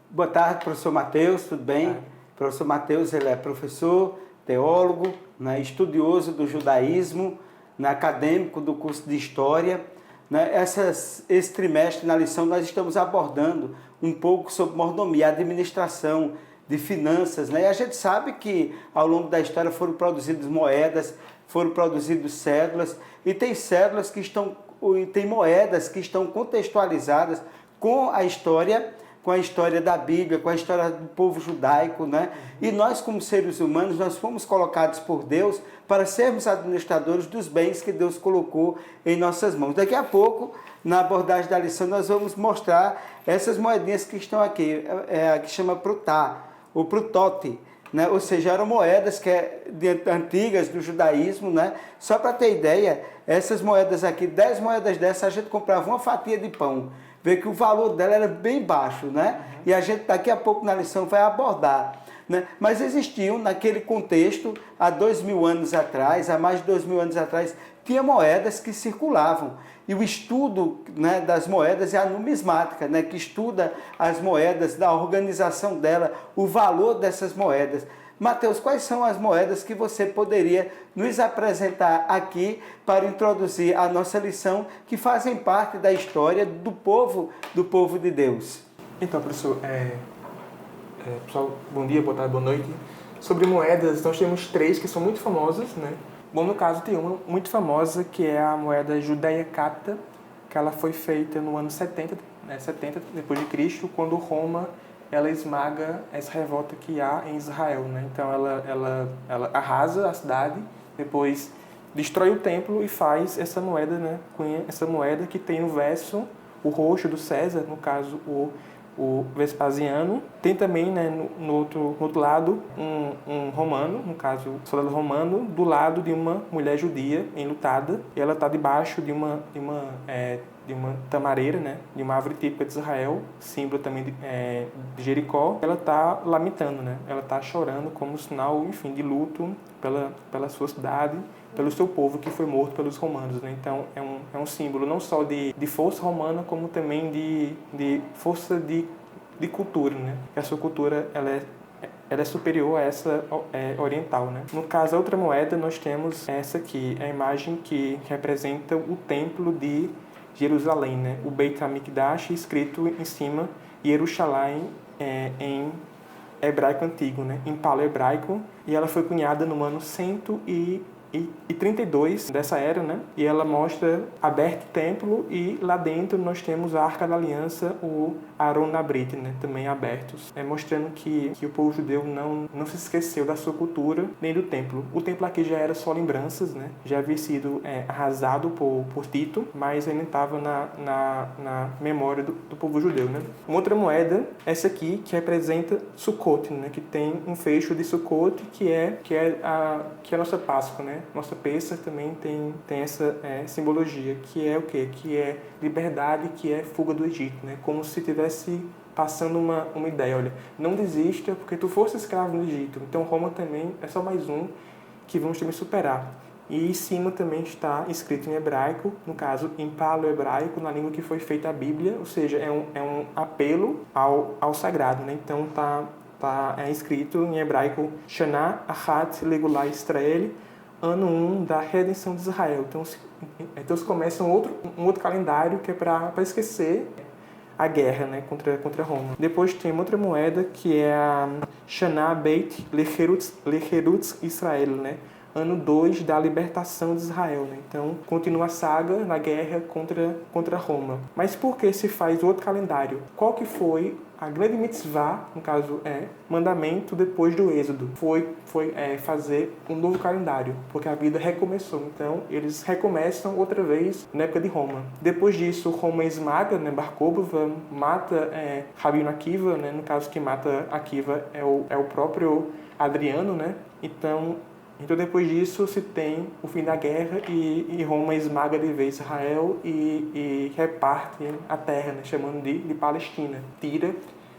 Boa tarde, professor Mateus, tudo bem? Professor Mateus, ele é professor, teólogo, né, estudioso do judaísmo, né, acadêmico do curso de História. Né, esse trimestre, na lição, nós estamos abordando um pouco sobre mordomia, administração de finanças. Né? E a gente sabe que, ao longo da história, foram produzidas moedas, foram produzidas cédulas, e tem cédulas que estão, e tem moedas que estão contextualizadas com a história da Bíblia, com a história do povo judaico, né? E nós, como seres humanos, nós fomos colocados por Deus para sermos administradores dos bens que Deus colocou em nossas mãos. Daqui a pouco, na abordagem da lição, nós vamos mostrar essas moedinhas que estão aqui, que chama prutá, ou prutote, né? Ou seja, eram moedas antigas do judaísmo, né? Só para ter ideia, essas moedas aqui, 10 moedas dessas, a gente comprava uma fatia de pão. Vê que o valor dela era bem baixo, né? E a gente daqui a pouco na lição vai abordar, né? Mas existiam naquele contexto, há 2000 anos atrás, há mais de 2000 anos atrás, tinha moedas que circulavam. E o estudo, né, das moedas é a numismática, né, que estuda as moedas, da organização dela, o valor dessas moedas. Mateus, quais são as moedas que você poderia nos apresentar aqui para introduzir a nossa lição, que fazem parte da história do povo de Deus? Então, professor, pessoal, bom dia, boa tarde, boa noite. Sobre moedas, nós temos 3 que são muito famosas, né? Bom, no caso tem uma muito famosa, que é a moeda judaica-capta, que ela foi feita no ano 70, né, 70 depois de Cristo, quando Roma ela esmaga essa revolta que há em Israel, né? Então ela arrasa a cidade, depois destrói o templo e faz essa moeda, né? Essa moeda que tem no verso o rosto do César, no caso o Vespasiano. Tem também, né, no outro lado um romano, no caso o soldado romano, do lado de uma mulher judia enlutada, e ela está debaixo de uma tamareira, né, de uma árvore típica de Israel, símbolo também de Jericó. Ela está lamentando, né, ela está chorando como sinal, enfim, de luto pela sua cidade, pelo seu povo que foi morto pelos romanos, né? Então é um símbolo não só de força romana, como também de força de cultura, né? A sua cultura ela é superior a essa oriental, né? No caso, a outra moeda, nós temos essa aqui, a imagem que representa o templo de Jerusalém, né? O Beit HaMikdash, escrito em cima Jerusalém em hebraico antigo, né? Em paleohebraico, e ela foi cunhada no ano 132 dessa era, né? E ela mostra aberto o templo, e lá dentro nós temos a Arca da Aliança, o Aron Nabrit, né? Também abertos, mostrando que o povo judeu não se esqueceu da sua cultura nem do templo. O templo aqui já era só lembranças, né? Já havia sido arrasado por Tito, mas ainda estava na memória do povo judeu, né? Uma outra moeda, essa aqui, que representa Sukkot, né? Que tem um fecho de Sukkot, que é a nossa Páscoa, né? Nossa Pêssar também tem essa simbologia, que é o quê? Que é liberdade, que é fuga do Egito, né? Como se tivesse passando uma ideia, olha, não desista, porque tu fosse escravo no Egito. Então Roma também é só mais um que vamos também superar. E em cima também está escrito em hebraico, no caso em paleohebraico, na língua que foi feita a Bíblia, ou seja, é um apelo ao sagrado, né? Então tá escrito em hebraico Shana Achat Legulai Israel, ano 1 da redenção de Israel. Então se começa um outro calendário que é para esquecer a guerra, né, contra Roma. Depois tem outra moeda que é a Shana Beit Lecherutz Israel, né? Ano 2 da libertação de Israel, né? Então continua a saga na guerra contra Roma. Mas por que se faz outro calendário? Qual que foi a grande mitzvah, no caso mandamento depois do Êxodo? Foi fazer um novo calendário, porque a vida recomeçou. Então eles recomeçam outra vez na época de Roma. Depois disso, Roma esmaga, né, Bar Kokhba, mata Rabino Akiva, né? No caso, que mata Akiva é o próprio Adriano, né? Então depois disso se tem o fim da guerra, e Roma esmaga de vez Israel e reparte a terra, né, chamando de Palestina. Tira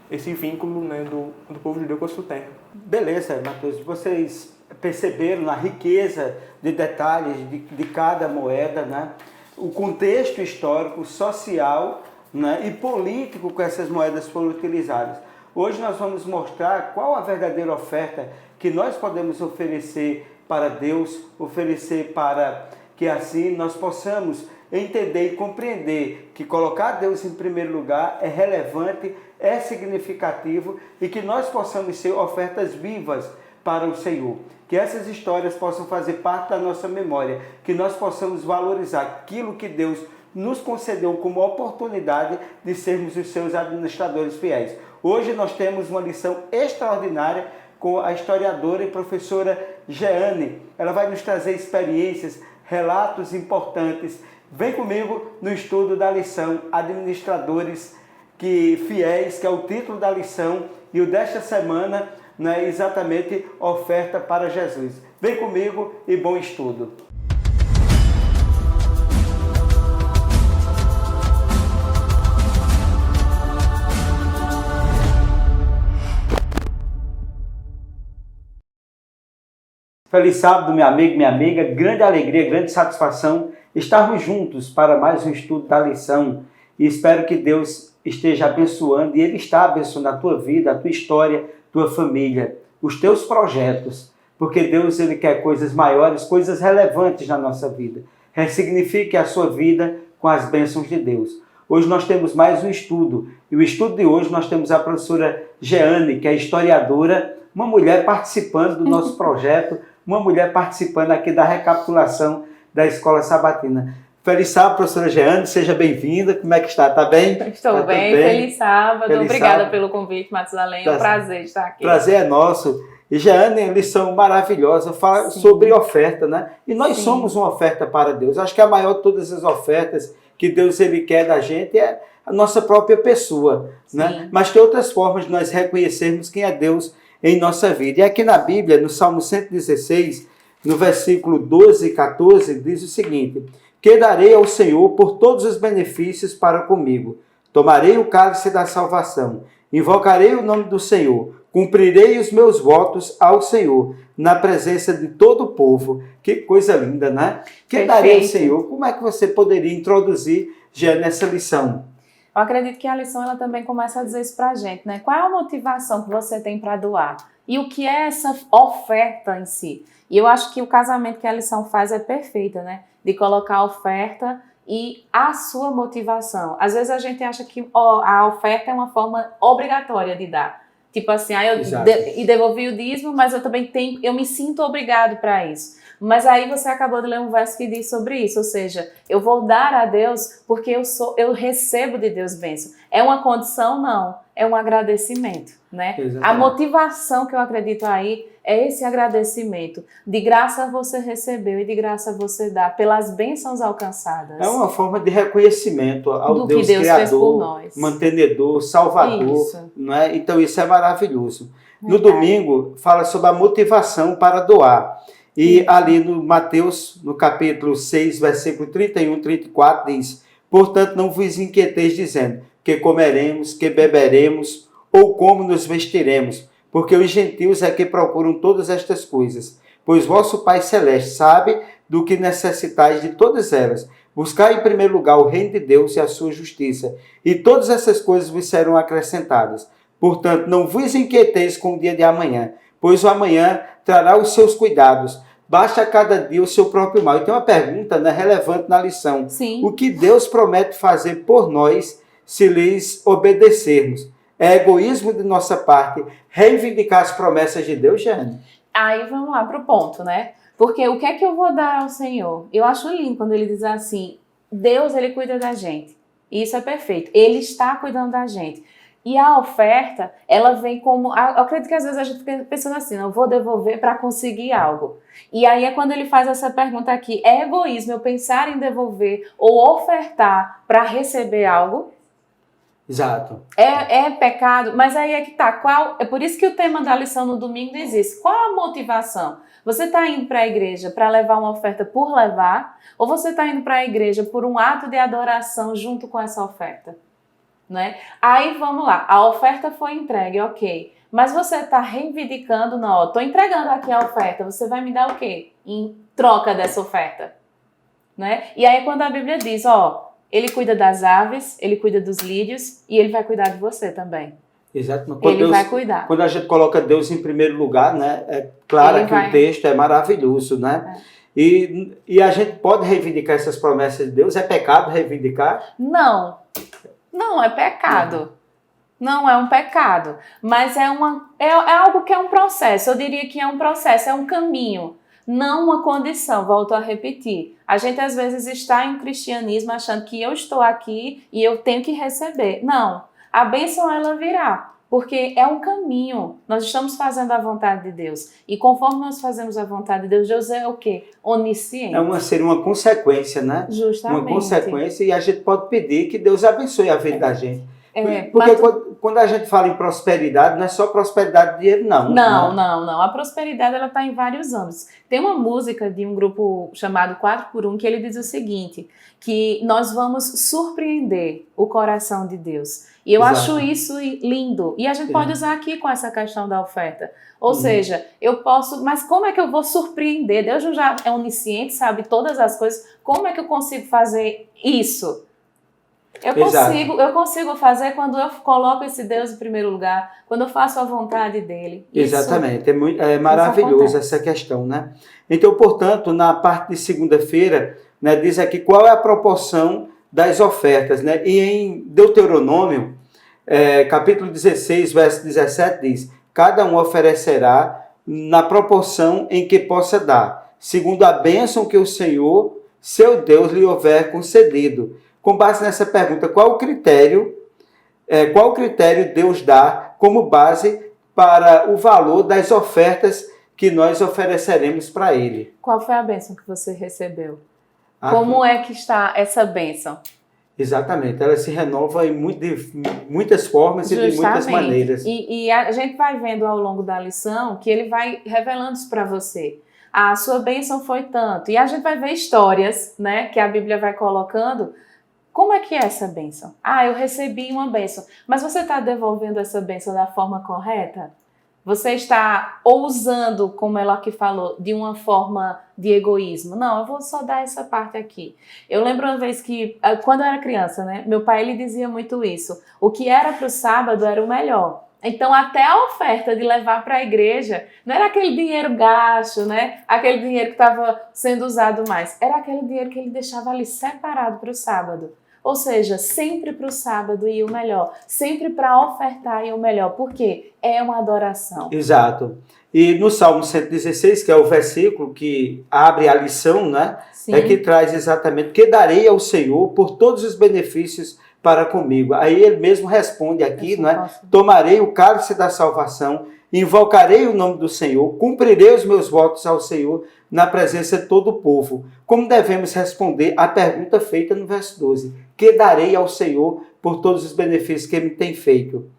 esse vínculo, né, do povo judeu com a sua terra. Beleza, Mateus. Vocês perceberam a riqueza de detalhes de cada moeda, né? O contexto histórico, social, né, e político que essas moedas foram utilizadas. Hoje nós vamos mostrar qual a verdadeira oferta que nós podemos oferecer para Deus, oferecer para que assim nós possamos entender e compreender que colocar Deus em primeiro lugar é relevante, é significativo e que nós possamos ser ofertas vivas para o Senhor. Que essas histórias possam fazer parte da nossa memória, que nós possamos valorizar aquilo que Deus nos concedeu como oportunidade de sermos os seus administradores fiéis. Hoje nós temos uma lição extraordinária com a historiadora e professora Jeane. Ela vai nos trazer experiências, relatos importantes. Vem comigo no estudo da lição Administradores Fiéis, que é o título da lição, e o desta semana é exatamente oferta para Jesus. Vem comigo e bom estudo. Feliz sábado, meu amigo, minha amiga. Grande alegria, grande satisfação estarmos juntos para mais um estudo da lição. E espero que Deus esteja abençoando, e Ele está abençoando a tua vida, a tua história, tua família, os teus projetos. Porque Deus, Ele quer coisas maiores, coisas relevantes na nossa vida. Ressignifique a sua vida com as bênçãos de Deus. Hoje nós temos mais um estudo. E o estudo de hoje nós temos a professora Jeane, que é historiadora, uma mulher participando do nosso projeto, uma mulher participando aqui da recapitulação da Escola Sabatina. Feliz sábado, professora Jeane, seja bem-vinda. Como é que está? Está bem? Estou bem, feliz sábado. Obrigada pelo convite, Matusalém. É um prazer estar aqui. Prazer é nosso. E Jeane, lição maravilhosa, fala sobre oferta, né? E nós somos uma oferta para Deus. Acho que a maior de todas as ofertas que Deus Ele quer da gente é a nossa própria pessoa, né? Mas tem outras formas de nós reconhecermos quem é Deus em nossa vida. E aqui na Bíblia, no Salmo 116, no versículo 12 e 14, diz o seguinte: que darei ao Senhor por todos os benefícios para comigo. Tomarei o cálice da salvação, invocarei o nome do Senhor, cumprirei os meus votos ao Senhor, na presença de todo o povo. Que coisa linda, né? Que darei ao Senhor. Como é que você poderia introduzir já nessa lição? Eu acredito que a lição ela também começa a dizer isso pra gente, né? Qual é a motivação que você tem para doar? E o que é essa oferta em si? E eu acho que o casamento que a lição faz é perfeita, né? De colocar a oferta e a sua motivação. Às vezes a gente acha que a oferta é uma forma obrigatória de dar. Tipo assim, eu devolvi o dízimo, mas eu também eu me sinto obrigado para isso. Mas aí você acabou de ler um verso que diz sobre isso, ou seja, eu vou dar a Deus porque eu recebo de Deus bênção. É uma condição? Não, é um agradecimento, né? A motivação que eu acredito aí é esse agradecimento. De graça você recebeu e de graça você dá pelas bênçãos alcançadas. É uma forma de reconhecimento ao Deus Criador, mantenedor, Salvador. Não é? Então isso é maravilhoso. No domingo fala sobre a motivação para doar. E ali no Mateus, no capítulo 6, versículo 31, 34, diz: portanto, não vos inquieteis dizendo que comeremos, que beberemos, ou como nos vestiremos, porque os gentios é que procuram todas estas coisas. Pois vosso Pai Celeste sabe do que necessitais de todas elas. Buscai em primeiro lugar o reino de Deus e a sua justiça, e todas essas coisas vos serão acrescentadas. Portanto, não vos inquieteis com o dia de amanhã, pois o amanhã trará os seus cuidados. Basta a cada dia o seu próprio mal. E tem uma pergunta, né, relevante na lição. O que Deus promete fazer por nós se lhes obedecermos? É egoísmo de nossa parte reivindicar as promessas de Deus, Jeane? Aí vamos lá para o ponto, né? Porque o que é que eu vou dar ao Senhor? Eu acho lindo quando ele diz assim, Deus, ele cuida da gente. Isso é perfeito. Ele está cuidando da gente. E a oferta, ela vem como... Eu acredito que às vezes a gente fica pensando assim, eu vou devolver para conseguir algo. E aí é quando ele faz essa pergunta aqui, é egoísmo eu pensar em devolver ou ofertar para receber algo? Exato. É pecado, mas aí é que tá. É por isso que o tema da lição no domingo diz isso. Qual a motivação? Você está indo para a igreja para levar uma oferta por levar? Ou você está indo para a igreja por um ato de adoração junto com essa oferta? Né? Aí vamos lá, a oferta foi entregue, ok. Mas você está reivindicando, não, estou entregando aqui a oferta, você vai me dar o quê? Em troca dessa oferta. Né? E aí quando a Bíblia diz, ele cuida das aves, ele cuida dos lírios e ele vai cuidar de você também. Exato. Ele vai cuidar. Quando a gente coloca Deus em primeiro lugar, né? É claro que o texto é maravilhoso, né? E a gente pode reivindicar essas promessas de Deus? É pecado reivindicar? Não, não é pecado. Não é um pecado, mas é algo que é um processo. Eu diria que é um processo, é um caminho, não uma condição. Volto a repetir. A gente às vezes está em cristianismo achando que eu estou aqui e eu tenho que receber. Não, a bênção ela virá, porque é um caminho. Nós estamos fazendo a vontade de Deus. E conforme nós fazemos a vontade de Deus, Deus é o quê? Onisciente. Seria uma consequência, né? Justamente. Uma consequência, e a gente pode pedir que Deus abençoe a vida da gente. Porque quando a gente fala em prosperidade, não é só prosperidade de dinheiro, não. Não. A prosperidade ela está em vários âmbitos. Tem uma música de um grupo chamado 4x1 que ele diz o seguinte, que nós vamos surpreender o coração de Deus. E eu acho isso lindo. E a gente pode usar aqui com essa questão da oferta. Ou seja, eu posso... Mas como é que eu vou surpreender? Deus já é onisciente, sabe todas as coisas. Como é que eu consigo fazer isso? Eu consigo fazer quando eu coloco esse Deus em primeiro lugar, quando eu faço a vontade dele. Exatamente, é maravilhoso essa questão, né? Então, portanto, na parte de segunda-feira, né, diz aqui qual é a proporção das ofertas, né? E em Deuteronômio, capítulo 16, verso 17, diz: cada um oferecerá na proporção em que possa dar, segundo a bênção que o Senhor, seu Deus, lhe houver concedido. Com base nessa pergunta, qual critério Deus dá como base para o valor das ofertas que nós ofereceremos para Ele? Qual foi a bênção que você recebeu? Como é que está essa bênção? Exatamente, ela se renova de muitas formas. Justamente. E de muitas maneiras. E a gente vai vendo ao longo da lição que ele vai revelando isso para você. A sua bênção foi tanto. E a gente vai ver histórias, né, que a Bíblia vai colocando. Como é que é essa bênção? Eu recebi uma bênção. Mas você está devolvendo essa bênção da forma correta? Você está usando, como ela aqui falou, de uma forma de egoísmo? Não, eu vou só dar essa parte aqui. Eu lembro uma vez que, quando eu era criança, né, meu pai ele dizia muito isso. O que era para o sábado era o melhor. Então, até a oferta de levar para a igreja, não era aquele dinheiro gasto, né? Aquele dinheiro que estava sendo usado mais. Era aquele dinheiro que ele deixava ali separado para o sábado. Ou seja, sempre para o sábado e o melhor. Sempre para ofertar e o melhor. Por quê? É uma adoração. Exato. E no Salmo 116, que é o versículo que abre a lição, né? Sim. É que traz exatamente: que darei ao Senhor por todos os benefícios para comigo. Aí ele mesmo responde aqui, né? Tomarei o cálice da salvação, invocarei o nome do Senhor, cumprirei os meus votos ao Senhor na presença de todo o povo. Como devemos responder à pergunta feita no verso 12? Que darei ao Senhor por todos os benefícios que ele tem feito?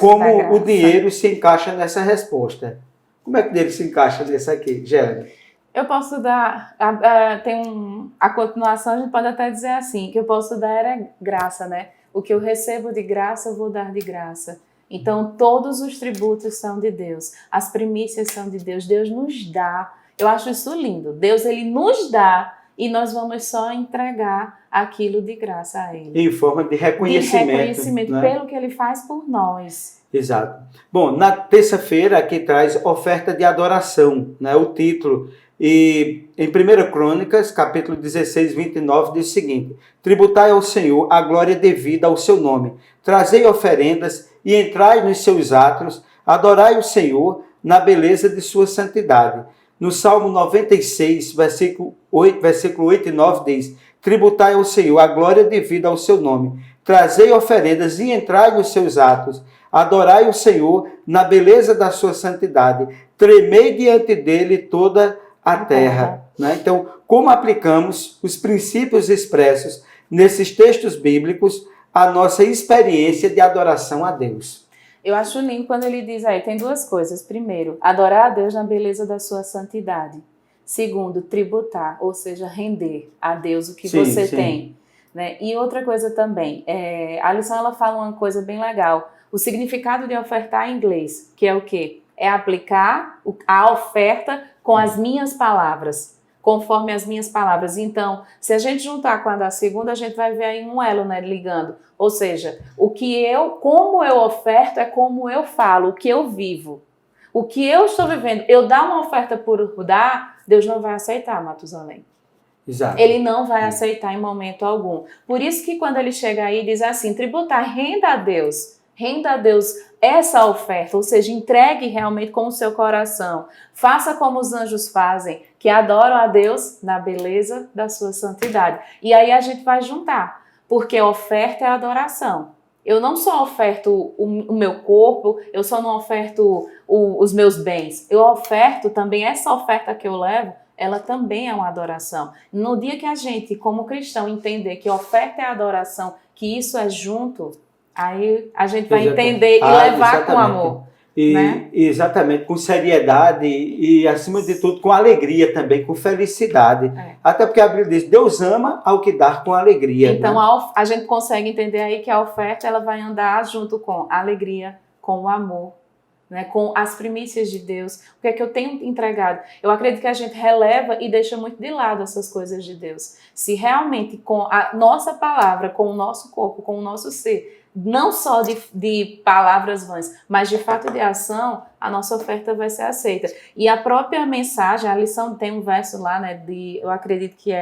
Como o dinheiro se encaixa nessa resposta? Como é que o dinheiro se encaixa nessa aqui, Gélia? Eu posso dar, a continuação, a gente pode até dizer assim, que eu posso dar é graça, né? O que eu recebo de graça, eu vou dar de graça. Então, todos os tributos são de Deus, as primícias são de Deus, Deus nos dá. Eu acho isso lindo. Deus, ele nos dá e nós vamos só entregar aquilo de graça a ele. Em forma de reconhecimento. De reconhecimento, né? Pelo que ele faz por nós. Exato. Bom, na terça-feira aqui traz oferta de adoração, né? O título. E em 1 Crônicas, capítulo 16, 29, diz o seguinte: tributai ao Senhor a glória devida ao seu nome, trazei oferendas e entrai nos seus átrios, adorai o Senhor na beleza de sua santidade. No Salmo 96, versículo 8 e 9 diz: tributai ao Senhor a glória devida ao seu nome, trazei oferendas e entrai nos seus átrios, adorai o Senhor na beleza da sua santidade, tremei diante dele toda a terra. Né? Então, como aplicamos os princípios expressos nesses textos bíblicos à nossa experiência de adoração a Deus? Eu acho lindo quando ele diz aí, tem duas coisas. Primeiro, adorar a Deus na beleza da sua santidade. Segundo, tributar, ou seja, render a Deus o que você tem. Né? E outra coisa também, a lição ela fala uma coisa bem legal. O significado de ofertar em inglês, que é o quê? É aplicar a oferta com as minhas palavras, conforme as minhas palavras. Então, se a gente juntar com a da segunda, a gente vai ver aí um elo, né, ligando. Ou seja, como eu oferto é como eu falo, o que eu vivo. O que eu estou vivendo, eu dar uma oferta por dar, Deus não vai aceitar, Matusalém. Exato. Ele não vai aceitar em momento algum. Por isso que quando ele chega aí, diz assim, tributar, renda a Deus essa oferta, ou seja, entregue realmente com o seu coração. Faça como os anjos fazem, que adoram a Deus na beleza da sua santidade. E aí a gente vai juntar, porque oferta é adoração. Eu não só oferto o meu corpo, eu só não oferto os meus bens. Eu oferto também, essa oferta que eu levo, ela também é uma adoração. No dia que a gente, como cristão, entender que oferta é adoração, que isso é junto, aí a gente vai entender e levar com amor. Né? Exatamente, com seriedade e, acima de tudo, com alegria também, com felicidade. Até porque a Bíblia diz, Deus ama ao que dá com alegria. Então, né? a gente consegue entender aí que a oferta ela vai andar junto com a alegria, com o amor, né? Com as primícias de Deus. O que é que eu tenho entregado? Eu acredito que a gente releva e deixa muito de lado essas coisas de Deus. Se realmente com a nossa palavra, com o nosso corpo, com o nosso ser, não só de palavras vãs, mas de fato de ação, a nossa oferta vai ser aceita. E a própria mensagem, a lição tem um verso lá, né, eu acredito que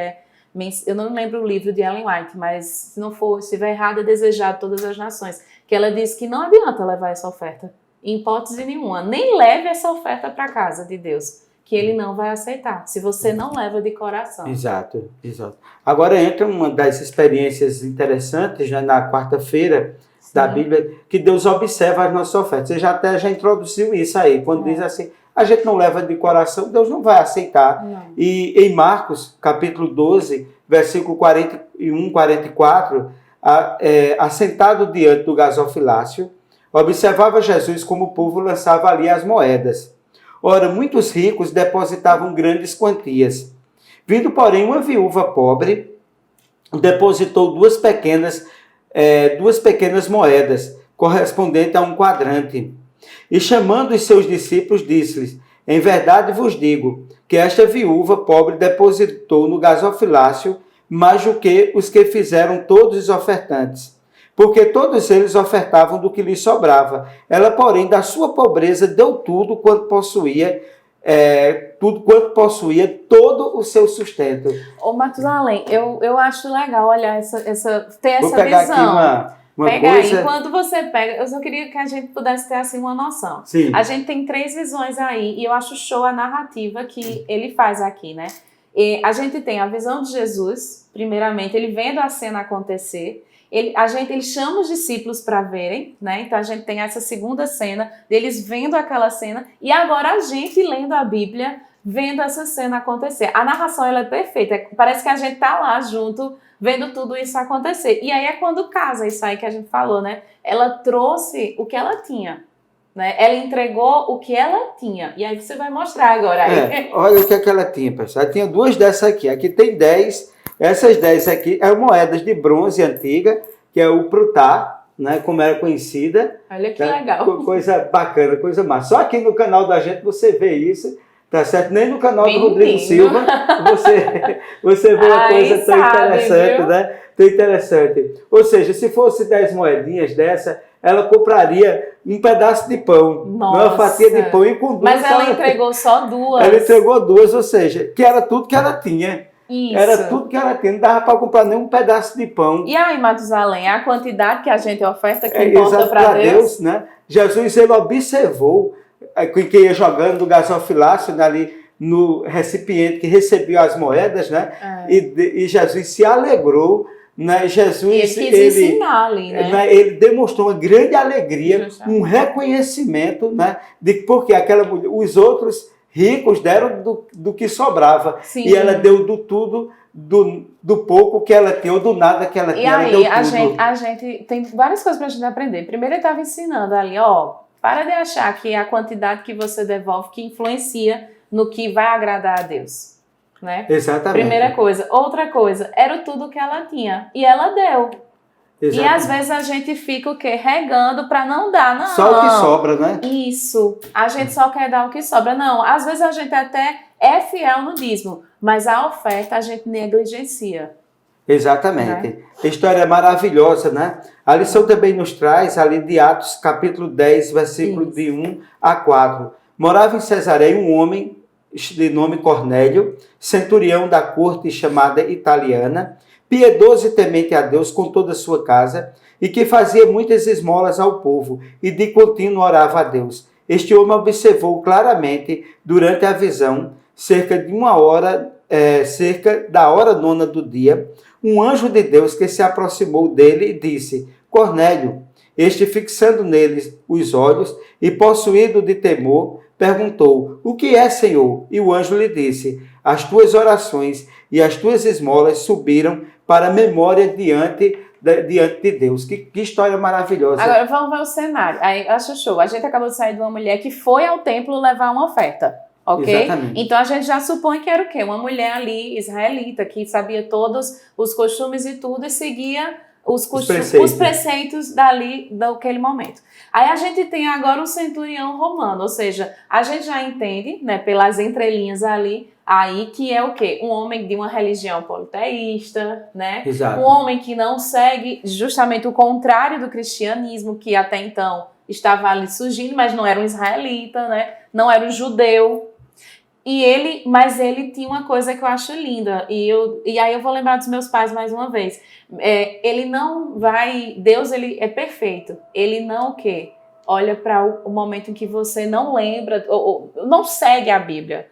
eu não lembro o livro de Ellen White, mas se não for, se estiver errado, é Desejado Todas as Nações, que ela diz que não adianta levar essa oferta, em hipótese nenhuma, nem leve essa oferta para a casa de Deus, que ele não vai aceitar, se você não leva de coração. Exato. Agora entra uma das experiências interessantes, né, na quarta-feira da Bíblia, que Deus observa as nossas ofertas. Você já introduziu isso aí, quando diz assim, a gente não leva de coração, Deus não vai aceitar. Não. E em Marcos, capítulo 12, versículo 41, 44, assentado diante do gasofilácio, observava Jesus como o povo lançava ali as moedas. Ora, muitos ricos depositavam grandes quantias. Vindo, porém, uma viúva pobre, depositou duas pequenas moedas, correspondentes a um quadrante. E chamando os seus discípulos, disse-lhes, em verdade vos digo, que esta viúva pobre depositou no gasofilácio mais do que os que fizeram todos os ofertantes. Porque todos eles ofertavam do que lhes sobrava. Ela, porém, da sua pobreza, deu tudo quanto possuía, todo o seu sustento. Ô, Matusalém, eu acho legal olhar ter essa Vou pegar visão. Aqui uma pega coisa... aí, quando você pega, eu só queria que a gente pudesse ter assim uma noção. Sim. A gente tem 3 visões aí, e eu acho show a narrativa que ele faz aqui, né? E a gente tem a visão de Jesus, primeiramente, ele vendo a cena acontecer. Ele chama os discípulos para verem, né? Então a gente tem essa segunda cena deles vendo aquela cena e agora a gente lendo a Bíblia, vendo essa cena acontecer. A narração ela é perfeita, parece que a gente tá lá junto vendo tudo isso acontecer. E aí é quando casa isso aí que a gente falou, né? Ela trouxe o que ela tinha, né? Ela entregou o que ela tinha. E aí você vai mostrar agora. Olha o que é que ela tinha, pessoal. Ela tinha 2 dessas aqui. Aqui tem 10. Essas 10 aqui eram moedas de bronze antiga, que é o prutá, né, como era conhecida. Olha que legal. Coisa bacana, coisa massa. Só aqui no canal da gente você vê isso, tá certo? Nem no canal do Rodrigo Silva você vê uma coisa tão interessante, viu? né? Tão interessante. Ou seja, se fosse 10 moedinhas dessa, ela compraria um pedaço de pão, uma fatia de pão e com 2. Mas ela entregou só 2. Ela entregou 2, ou seja, que era tudo que ela tinha. Isso. Era tudo que ela tinha, não dava para comprar nem um pedaço de pão. E aí, Matusalém, a quantidade que a gente oferta que importa para Deus, né? Jesus, ele observou que ia jogando do gasofilácio, né, ali no recipiente que recebia as moedas, né? E Jesus se alegrou, né? Jesus, ele quis ensinar ali, né? Ele demonstrou uma grande alegria, um reconhecimento, né? De porque os outros ricos deram do que sobrava. Sim. E ela deu do tudo, do pouco que ela tinha, ou do nada que ela tinha. E aí, a gente tem várias coisas para a gente aprender. Primeiro, ele estava ensinando ali, para de achar que a quantidade que você devolve que influencia no que vai agradar a Deus. Né? Exatamente. Primeira coisa. Outra coisa, era tudo que ela tinha. E ela deu. Exatamente. E às vezes a gente fica o quê? Regando para não dar, não. Só o que sobra, né? Isso. A gente só quer dar o que sobra. Não, às vezes a gente até é fiel no dízimo, mas a oferta a gente negligencia. Exatamente. História maravilhosa, né? A lição também nos traz, ali de Atos, capítulo 10, versículo de 1 a 4. Morava em Cesareia um homem de nome Cornélio, centurião da corte chamada italiana, piedoso e temente a Deus com toda a sua casa, e que fazia muitas esmolas ao povo, e de contínuo orava a Deus. Este homem observou claramente, durante a visão, cerca da hora nona do dia, um anjo de Deus que se aproximou dele e disse: Cornélio. Este, fixando neles os olhos e possuído de temor, perguntou: O que é, Senhor? E o anjo lhe disse: As tuas orações e as tuas esmolas subiram para a memória diante de Deus. Que história maravilhosa. Agora vamos ver o cenário. Aí, acho show. A gente acabou de sair de uma mulher que foi ao templo levar uma oferta. Ok? Exatamente. Então a gente já supõe que era o quê? Uma mulher ali, israelita, que sabia todos os costumes e tudo e seguia os preceitos dali, daquele momento. Aí a gente tem agora um centurião romano, ou seja, a gente já entende, né, pelas entrelinhas ali, aí que é o quê? Um homem de uma religião politeísta, né? Exato. Um homem que não segue justamente o contrário do cristianismo, que até então estava ali surgindo, mas não era um israelita, né? Não era um judeu. Mas ele tinha uma coisa que eu acho linda, e aí eu vou lembrar dos meus pais mais uma vez. Deus, ele é perfeito. Ele não o quê? Olha para o momento em que você não lembra, ou não segue a Bíblia.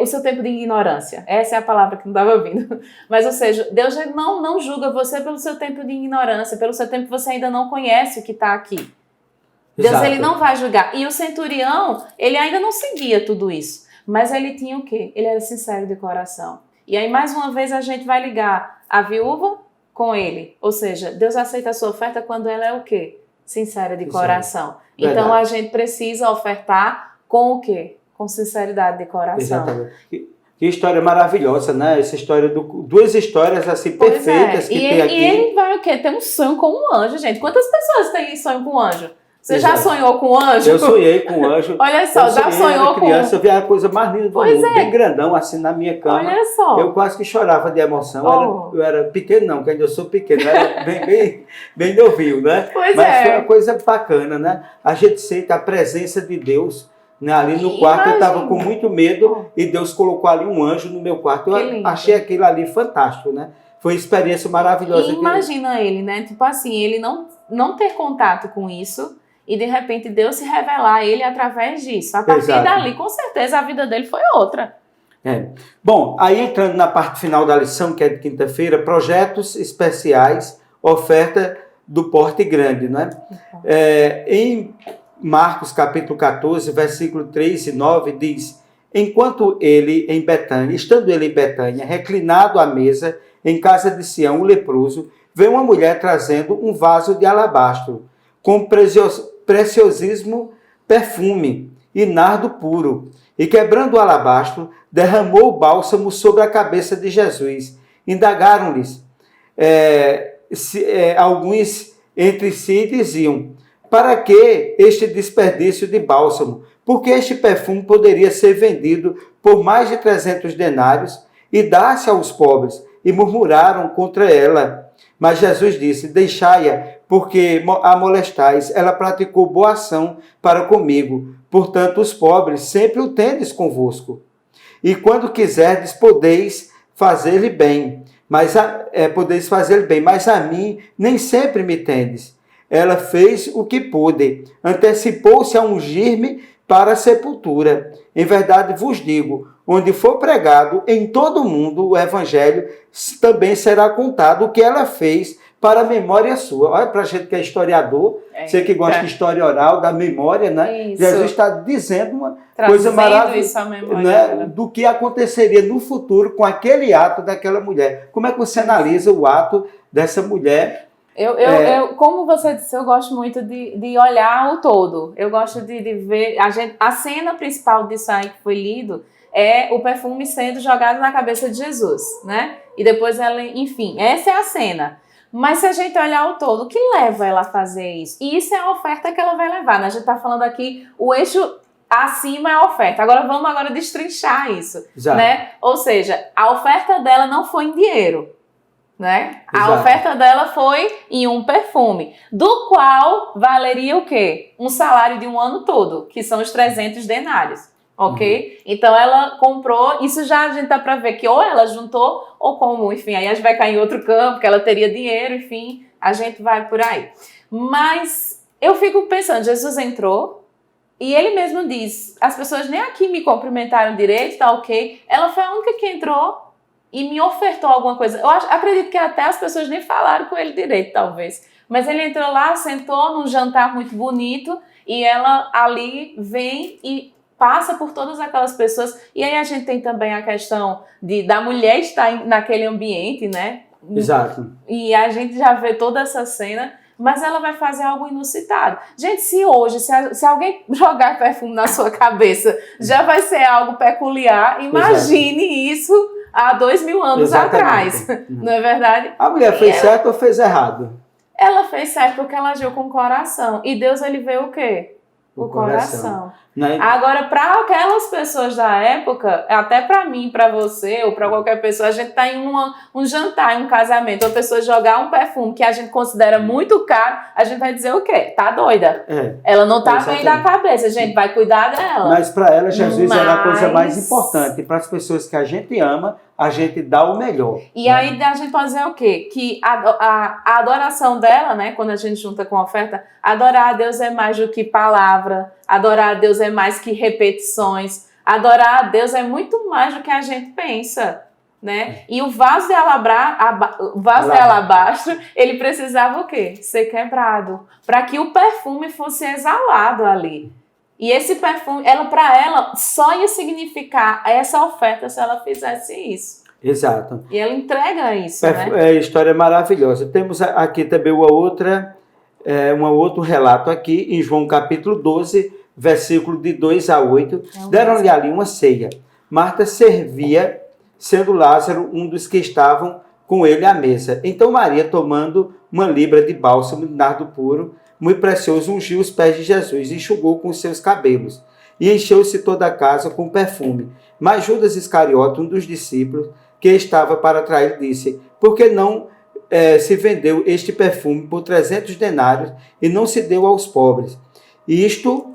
O seu tempo de ignorância. Essa é a palavra que não estava vindo. Mas, ou seja, Deus não julga você pelo seu tempo de ignorância, pelo seu tempo que você ainda não conhece o que está aqui. Deus, ele não vai julgar. E o centurião, ele ainda não seguia tudo isso. Mas ele tinha o quê? Ele era sincero de coração. E aí, mais uma vez, a gente vai ligar a viúva com ele. Ou seja, Deus aceita a sua oferta quando ela é o quê? Sincera de coração. Então, a gente precisa ofertar com o quê? Com sinceridade de coração. Exatamente. Que história maravilhosa, né? Essa história, duas histórias assim perfeitas que tem aqui. E ele vai o quê? Ter um sonho com um anjo, gente. Quantas pessoas têm sonho com um anjo? Você já sonhou com anjo? Eu sonhei com anjo. Olha só, já sonhou com criança, eu vi a coisa mais linda do mundo, bem grandão, assim, na minha cama. Olha só. Eu quase que chorava de emoção. Eu era pequeno, não, que ainda eu sou pequeno, eu era bem novinho, né? Mas foi uma coisa bacana, né? A gente sente a presença de Deus, né? Ali no quarto. Eu estava com muito medo e Deus colocou ali um anjo no meu quarto. Eu achei aquilo ali fantástico, né? Foi uma experiência maravilhosa. E imagina ele, né? Tipo assim, ele não ter contato com isso. E de repente Deus se revelar a ele através disso. A partir dali, com certeza, a vida dele foi outra. Bom, aí entrando na parte final da lição, que é de quinta-feira, projetos especiais, oferta do porte grande, né? Em Marcos capítulo 14, versículo 3 e 9, diz: Estando ele em Betânia, reclinado à mesa, em casa de Sião, o leproso, veio uma mulher trazendo um vaso de alabastro, com preciosíssimo perfume e nardo puro, e quebrando o alabastro, derramou o bálsamo sobre a cabeça de Jesus. Indagaram-lhes alguns entre si e diziam: Para que este desperdício de bálsamo? Porque este perfume poderia ser vendido por mais de 300 denários e dar-se aos pobres. E murmuraram contra ela. Mas Jesus disse: Deixai-a, porque a molestais. Ela praticou boa ação para comigo. Portanto, os pobres sempre o tendes convosco. E quando quiserdes, podeis fazer-lhe bem. Mas a mim nem sempre me tendes. Ela fez o que pôde. Antecipou-se a ungir-me para a sepultura. Em verdade vos digo, onde for pregado em todo o mundo o evangelho, também será contado o que ela fez para a memória sua. Olha, para a gente que é historiador, você que gosta de história oral, da memória, né? Isso. Jesus está dizendo uma coisa maravilhosa, né? Do que aconteceria no futuro com aquele ato daquela mulher. Como é que você analisa o ato dessa mulher? Como você disse, eu gosto muito de olhar o todo. Eu gosto de ver... A cena principal disso aí que foi lido é o perfume sendo jogado na cabeça de Jesus, né? E depois ela... Enfim, essa é a cena. Mas se a gente olhar o todo, o que leva ela a fazer isso? E isso é a oferta que ela vai levar, né? A gente está falando aqui, o eixo acima é a oferta. Agora vamos destrinchar isso, Exato. né? Ou seja, a oferta dela não foi em dinheiro, né? A Exato. oferta dela foi em um perfume, do qual valeria o quê? Um salário de um ano todo, que são os 300 denários, ok? Então ela comprou, isso já a gente dá para ver que ou ela juntou, ou como, enfim, aí a gente vai cair em outro campo, que ela teria dinheiro, enfim, a gente vai por aí. Mas eu fico pensando, Jesus entrou, e ele mesmo diz, as pessoas nem aqui me cumprimentaram direito, tá ok? Ela foi a única que entrou e me ofertou alguma coisa. Eu acredito que até as pessoas nem falaram com ele direito, talvez. Mas ele entrou lá, sentou num jantar muito bonito e ela ali vem e passa por todas aquelas pessoas. E aí a gente tem também a questão da mulher estar naquele ambiente, né? Exato. E a gente já vê toda essa cena. Mas ela vai fazer algo inusitado. Gente, se hoje, se alguém jogar perfume na sua cabeça, já vai ser algo peculiar. Imagine isso há 2000 anos Exatamente. atrás. Não é verdade? A mulher fez certo ou fez errado? Ela fez certo porque ela agiu com o coração. E Deus, ele vê o quê? O coração. Né? Agora, para aquelas pessoas da época, até para mim, para você ou para qualquer pessoa, a gente tá em um jantar, em um casamento, a pessoa jogar um perfume que a gente considera muito caro, a gente vai dizer o quê? Tá doida. Ela não tá bem da cabeça, a gente vai cuidar dela. Mas para ela, Jesus era a coisa mais importante. Para as pessoas que a gente ama, a gente dá o melhor. E aí a gente pode dizer o quê? Que a adoração dela, né, quando a gente junta com a oferta, adorar a Deus é mais do que palavra, adorar a Deus é mais que repetições, adorar a Deus é muito mais do que a gente pensa, né? E o vaso de alabastro, ele precisava o quê? Ser quebrado, para que o perfume fosse exalado ali. E esse perfume, para ela, só ia significar essa oferta se ela fizesse isso. Exato. E ela entrega isso, né? É história maravilhosa. Temos aqui também um outro relato aqui, em João capítulo 12, versículo de 2 a 8. Deram-lhe ali uma ceia. Marta servia, sendo Lázaro um dos que estavam com ele à mesa. Então Maria, tomando uma libra de bálsamo de nardo puro, muito precioso, ungiu os pés de Jesus, enxugou com os seus cabelos, e encheu-se toda a casa com perfume. Mas Judas Iscariote, um dos discípulos, que estava para trair, disse: por que não se vendeu este perfume por 300 denários e não se deu aos pobres? E isto,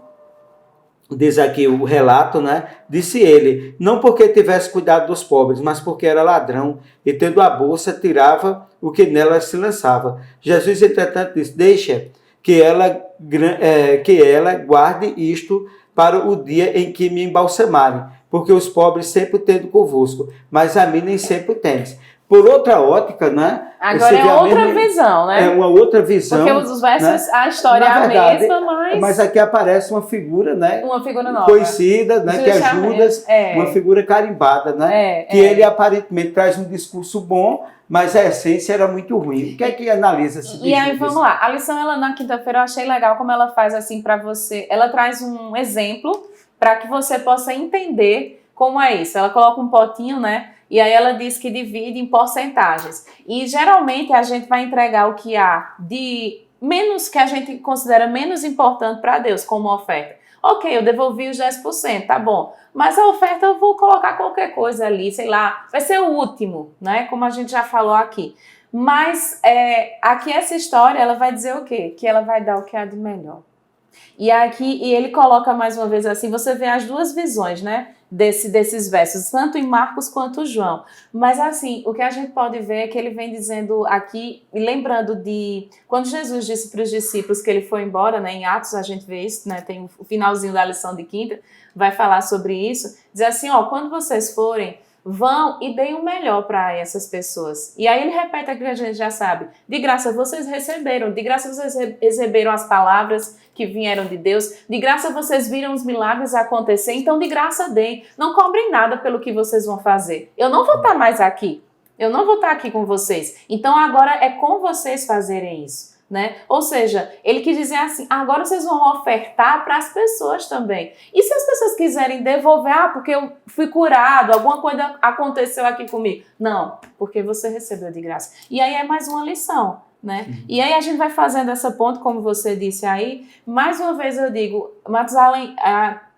diz aqui o relato, né? Disse ele, não porque tivesse cuidado dos pobres, mas porque era ladrão, e tendo a bolsa, tirava o que nela se lançava. Jesus, entretanto, disse: deixa que ela guarde isto para o dia em que me embalsamarem, porque os pobres sempre tendo convosco, mas a mim nem sempre tendes. Por outra ótica, né? Agora é outra visão, né? É uma outra visão. Porque os versos, né? A história é a mesma, mas... Mas aqui aparece uma figura, né? Uma figura nova. Conhecida, né? Que é Judas, uma figura carimbada, né? Que ele aparentemente traz um discurso bom, mas a essência era muito ruim. O que é que analisa-se? E aí, vamos lá. A lição, ela na quinta-feira, eu achei legal como ela faz assim para você. Ela traz um exemplo para que você possa entender como é isso. Ela coloca um potinho, né? E aí ela diz que divide em porcentagens. E geralmente a gente vai entregar o que há de menos, que a gente considera menos importante para Deus como oferta. Ok, eu devolvi os 10%, tá bom. Mas a oferta eu vou colocar qualquer coisa ali, sei lá, vai ser o último, né? Como a gente já falou aqui. Mas aqui essa história, ela vai dizer o quê? Que ela vai dar o que há de melhor. E ele coloca mais uma vez assim, você vê as duas visões, né? Desses versos, tanto em Marcos quanto João. Mas assim, o que a gente pode ver é que ele vem dizendo aqui, lembrando de quando Jesus disse para os discípulos que ele foi embora, né? Em Atos a gente vê isso, né? Tem o finalzinho da lição de quinta, vai falar sobre isso. Diz assim, ó, quando vocês forem, vão e deem o melhor para essas pessoas. E aí ele repete aquilo que a gente já sabe. De graça vocês receberam, de graça vocês receberam as palavras que vieram de Deus, de graça vocês viram os milagres acontecer, então de graça deem. Não cobrem nada pelo que vocês vão fazer. Eu não vou estar mais aqui. Eu não vou estar aqui com vocês. Então agora é com vocês fazerem isso. Né? Ou seja, ele quis dizer assim, agora vocês vão ofertar para as pessoas também. E se as pessoas quiserem devolver, porque eu fui curado, alguma coisa aconteceu aqui comigo. Não, porque você recebeu de graça. E aí é mais uma lição, né? E aí a gente vai fazendo essa ponte, como você disse aí. Mais uma vez eu digo, Matusalém,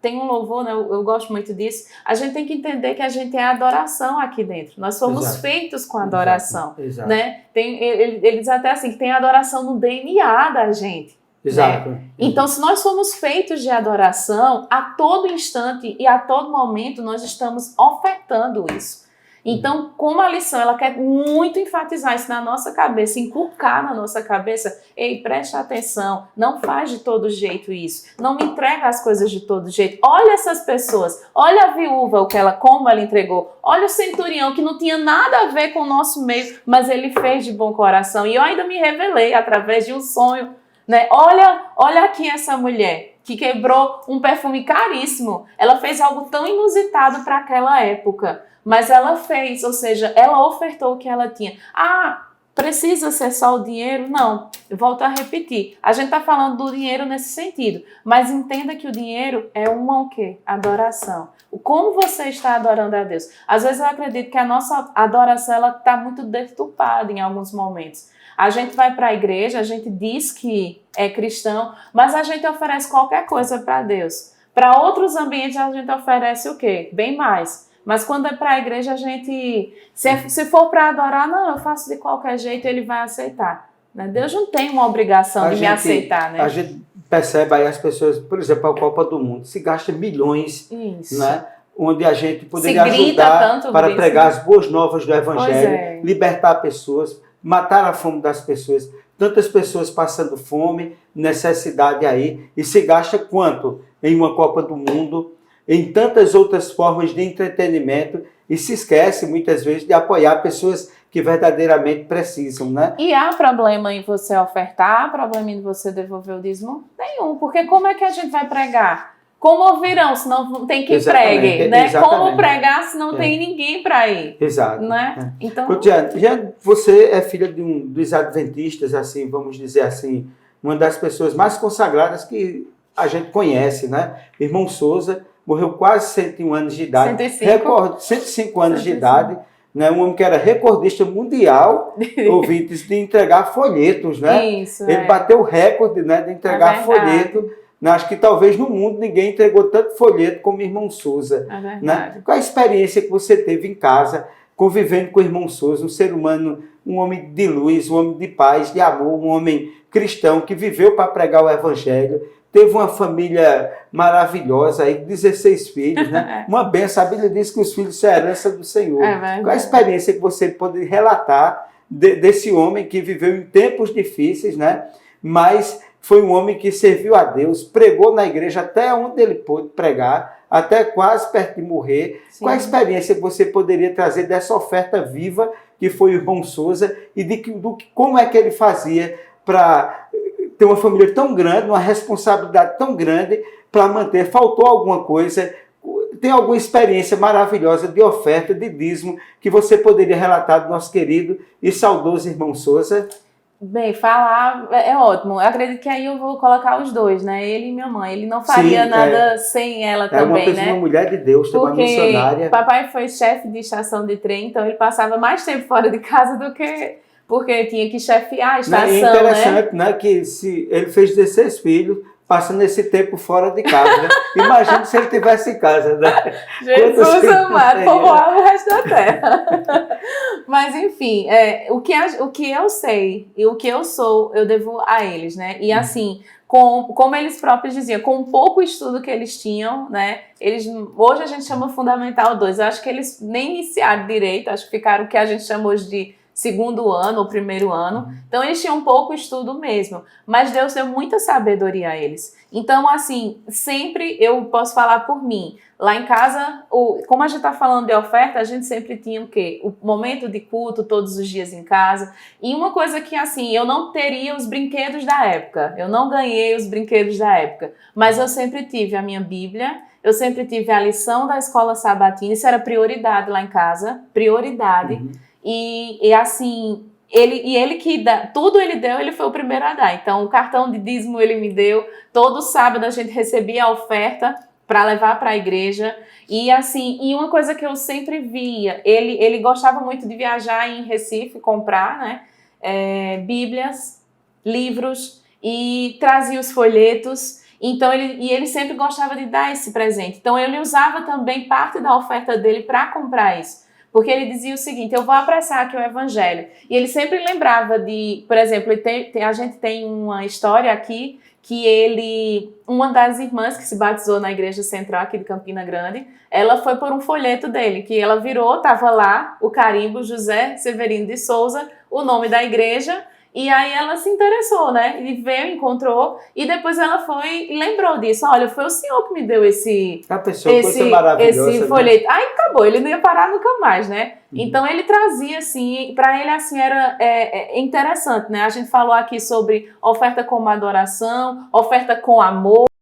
tem um louvor, né? Eu gosto muito disso. A gente tem que entender que a gente é adoração aqui dentro. Nós fomos Exato. feitos com adoração. Exato. Né? Ele diz até assim, que tem adoração no DNA da gente. Exato. Né? Então, se nós somos feitos de adoração, a todo instante e a todo momento nós estamos ofertando isso. Então, como a lição, ela quer muito enfatizar isso na nossa cabeça, inculcar na nossa cabeça, ei, preste atenção, não faz de todo jeito isso, não me entrega as coisas de todo jeito. Olha essas pessoas, olha a viúva, como ela entregou, olha o centurião, que não tinha nada a ver com o nosso meio, mas ele fez de bom coração. E eu ainda me revelei através de um sonho, né? Olha aqui essa mulher que quebrou um perfume caríssimo, ela fez algo tão inusitado para aquela época. Mas ela fez, ou seja, ela ofertou o que ela tinha. Ah, precisa ser só o dinheiro? Não, eu volto a repetir. A gente está falando do dinheiro nesse sentido, mas entenda que o dinheiro é o quê? Adoração. Como você está adorando a Deus? Às vezes eu acredito que a nossa adoração está muito deturpada em alguns momentos. A gente vai para a igreja, a gente diz que é cristão, mas a gente oferece qualquer coisa para Deus. Para outros ambientes a gente oferece o quê? Bem mais. Mas quando é para a igreja, a gente, se for para adorar, não, eu faço de qualquer jeito, ele vai aceitar. Né? Deus não tem uma obrigação de me aceitar. Né? A gente percebe aí as pessoas, por exemplo, a Copa do Mundo, se gasta milhões, né? Onde a gente poderia ajudar para pregar as boas novas do Evangelho, libertar pessoas, matar a fome das pessoas. Tantas pessoas passando fome, necessidade aí, e se gasta quanto em uma Copa do Mundo, em tantas outras formas de entretenimento, e se esquece muitas vezes de apoiar pessoas que verdadeiramente precisam, né? E há problema em você ofertar, há problema em você devolver o dízimo? Nenhum, porque como é que a gente vai pregar? Como ouvirão se não tem quem pregue? Né? Como pregar se não tem ninguém para ir? Exato. Né? Então, Jeane, você é filha dos adventistas, assim, vamos dizer assim, uma das pessoas mais consagradas que a gente conhece, né? Irmão Souza morreu quase 101 anos de idade. 105 anos de idade. Né? Um homem que era recordista mundial, ouvintes, de entregar folhetos. Né? Isso, ele bateu o recorde, né, de entregar folheto. Acho que talvez no mundo ninguém entregou tanto folheto como o irmão Souza. Né? Qual a experiência que você teve em casa, convivendo com o irmão Souza, um ser humano, um homem de luz, um homem de paz, de amor, um homem cristão que viveu para pregar o Evangelho, teve uma família maravilhosa, aí, 16 filhos, né? Uma benção. A Bíblia diz que os filhos são a herança do Senhor. Qual a experiência que você pode relatar desse homem que viveu em tempos difíceis, né? Mas foi um homem que serviu a Deus, pregou na igreja até onde ele pôde pregar, até quase perto de morrer. Sim. Qual a experiência que você poderia trazer dessa oferta viva que foi o irmão Souza e como é que ele fazia para ter uma família tão grande, uma responsabilidade tão grande para manter? Faltou alguma coisa? Tem alguma experiência maravilhosa de oferta, de dízimo, que você poderia relatar do nosso querido e saudoso irmão Souza? Bem, falar é ótimo. Eu acredito que aí eu vou colocar os dois, né? Ele e minha mãe. Ele não faria nada sem ela também, uma pessoa, né? Uma mulher de Deus, uma missionária. Papai foi chefe de estação de trem, então ele passava mais tempo fora de casa do que... Porque tinha que chefiar a estação, é interessante, né? Que se ele fez 16 filhos, passando esse tempo fora de casa, né? Imagina se ele tivesse em casa, né? Jesus amado, povoava o resto da terra. Mas, enfim, o que eu sei e o que eu sou, eu devo a eles, né? E assim, como eles próprios diziam, com o pouco estudo que eles tinham, né? Hoje a gente chama Fundamental 2. Eu acho que eles nem iniciaram direito, acho que ficaram o que a gente chama hoje de segundo ano ou primeiro ano, então eles tinham pouco estudo mesmo, mas Deus deu muita sabedoria a eles. Então, assim, sempre eu posso falar por mim, lá em casa, como a gente está falando de oferta, a gente sempre tinha o quê? O momento de culto todos os dias em casa, e uma coisa que, assim, eu não teria os brinquedos da época, eu não ganhei os brinquedos da época, mas eu sempre tive a minha Bíblia, eu sempre tive a lição da escola sabatina, isso era prioridade lá em casa, prioridade. E assim, ele que dá, tudo ele deu, ele foi o primeiro a dar. Então, o cartão de dízimo ele me deu. Todo sábado a gente recebia a oferta para levar para a igreja. E assim, e uma coisa que eu sempre via, ele gostava muito de viajar em Recife, comprar, né, Bíblias, livros, e trazia os folhetos. Então ele sempre gostava de dar esse presente. Então ele usava também parte da oferta dele para comprar isso. Porque ele dizia o seguinte: eu vou apressar aqui o evangelho. E ele sempre lembrava de, por exemplo, a gente tem uma história aqui que uma das irmãs que se batizou na igreja central aqui de Campina Grande, ela foi por um folheto dele, que ela virou, estava lá o carimbo José Severino de Souza, o nome da igreja, e aí ela se interessou, né? E veio, encontrou, e depois ela foi e lembrou disso. Olha, foi o senhor que me deu esse folheto. Aí acabou, ele não ia parar nunca mais, né? Então ele trazia assim, para ele assim era interessante, né? A gente falou aqui sobre oferta como adoração, oferta com amor.